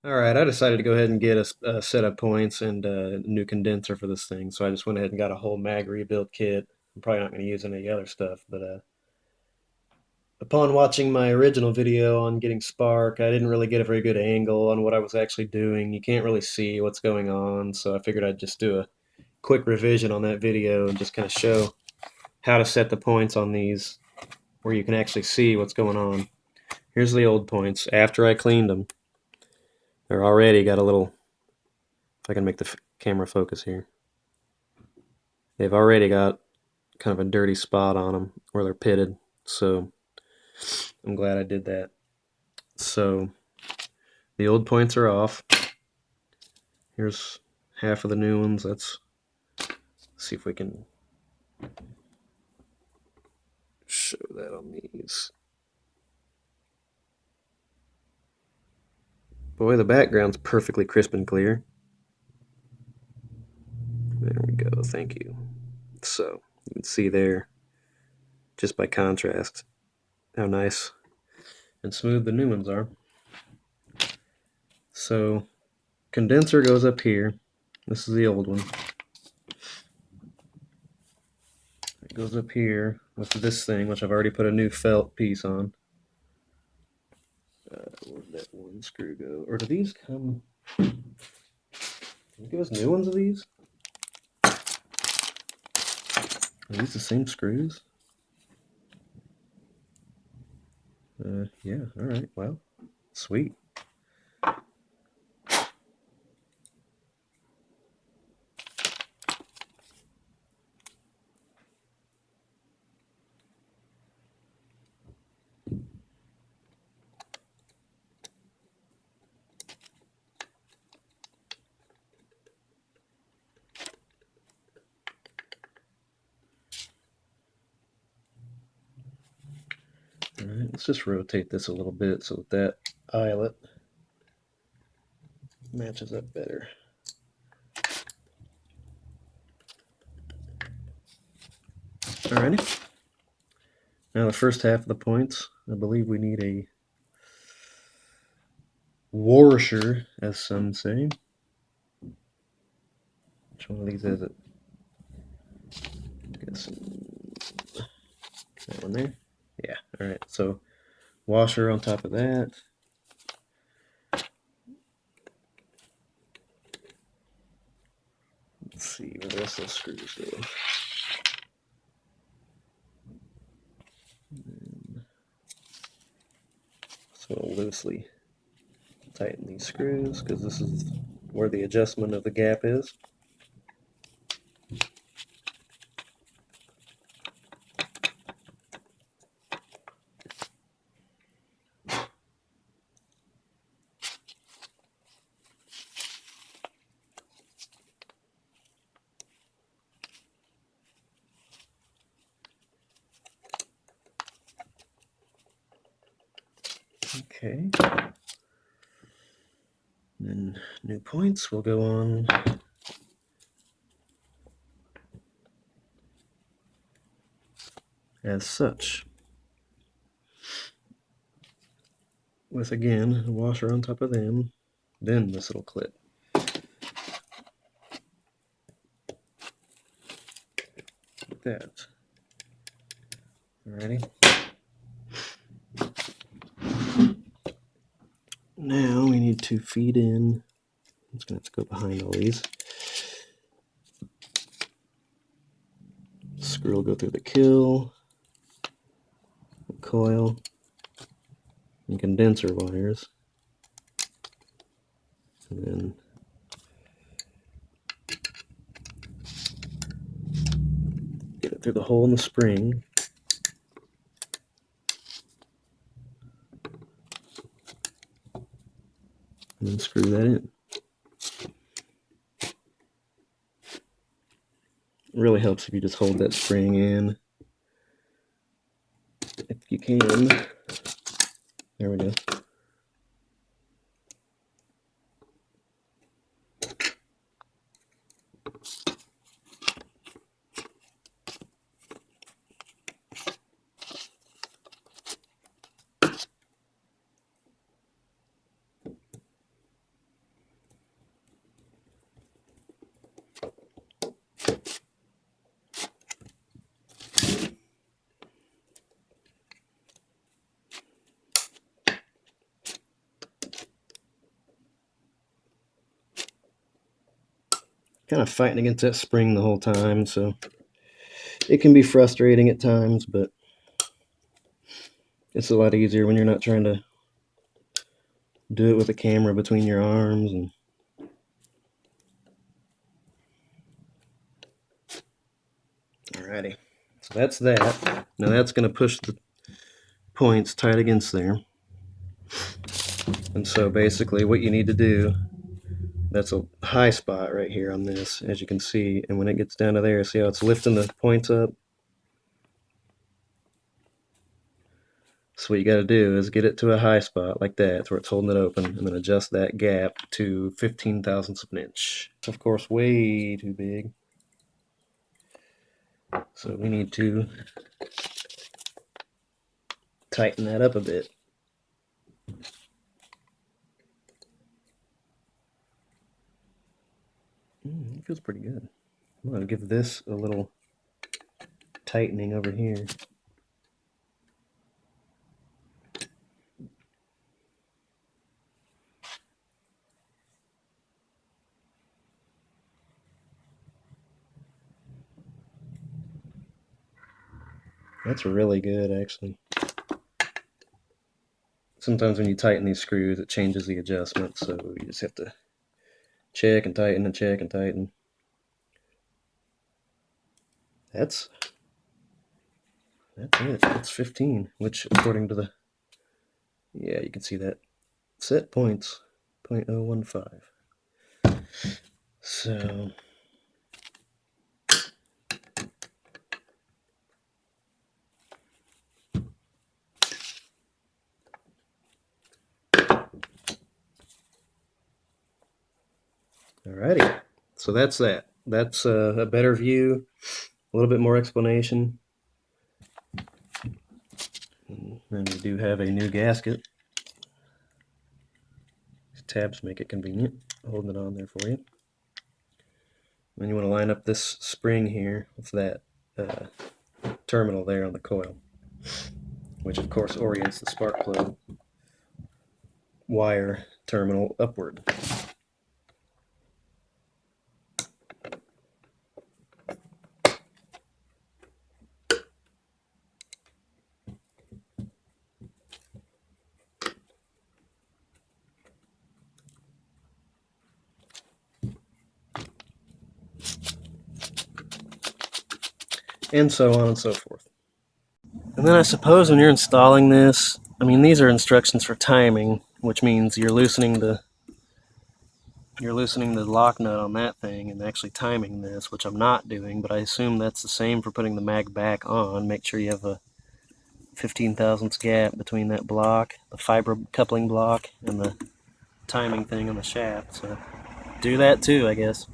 All right, I decided to go ahead and get a set of points and a new condenser for this thing. So I just went ahead and got a whole mag rebuild kit. I'm probably not going to use any other stuff, but upon watching my original video on getting spark, I didn't really get a very good angle on what I was actually doing. You can't really see what's going on, so I figured I'd just do a quick revision on that video and just kind of show how to set the points on these where you can actually see what's going on. Here's the old points. After I cleaned them, they're already got a little, if I can make the camera focus here, they've already got kind of a dirty spot on them where they're pitted. So I'm glad I did that. So the old points are off. Here's half of the new ones. Let's see if we can show that on these. Boy, the background's perfectly crisp and clear. There we go. Thank you. So you can see there, just by contrast, how nice and smooth the new ones are. So condenser goes up here. This is the old one. It goes up here with this thing, which I've already put a new felt piece on. Where'd that one screw go? Or do these come? Can you give us new ones of these? Are these the same screws? Yeah, alright, well, sweet. Alright, let's just rotate this a little bit so that eyelet matches up better. Alrighty. Now the first half of the points, I believe we need a washer, as some say. Which one of these is it? That one there? Yeah, alright, so washer on top of that. Let's see where the rest of the screws go. So loosely tighten these screws because this is where the adjustment of the gap is. Okay. And then new points will go on as such. With again a washer on top of them, then this little clip. Like that. Alrighty. Now we need to feed in. I'm just gonna have to go behind all these. Screw will go through the kill, the coil, and condenser wires. And then get it through the hole in the spring. And then screw that in. It really helps if you just hold that spring in. If you can. There we go. kind of fighting against that spring the whole time, so it can be frustrating at times, but it's a lot easier when you're not trying to do it with a camera between your arms. And alrighty, so that's that. Now that's going to push the points tight against there. And so basically what you need to do, that's a high spot right here on this, as you can see, and when it gets down to there, see how it's lifting the points up? So what you got to do is get it to a high spot like that, where it's holding it open, and then adjust that gap to 15 thousandths of an inch. It's of course way too big. So we need to tighten that up a bit. It feels pretty good. I'm going to give this a little tightening over here. That's really good, actually. Sometimes when you tighten these screws, it changes the adjustment, so you just have to check and tighten and check and tighten. That's it. That's 15, which according to the, yeah, you can see that set points 0.015. So alrighty, so that's that. That's a better view, a little bit more explanation. And we do have a new gasket. These tabs make it convenient, holding it on there for you. Then you want to line up this spring here with that terminal there on the coil, which of course orients the spark plug wire terminal upward. And so on and so forth. And then I suppose when you're installing this, I mean, these are instructions for timing, which means you're loosening the lock nut on that thing and actually timing this, which I'm not doing, but I assume that's the same for putting the mag back on. Make sure you have a 15 thousandths gap between that block, the fiber coupling block, and the timing thing on the shaft. So do that too, I guess.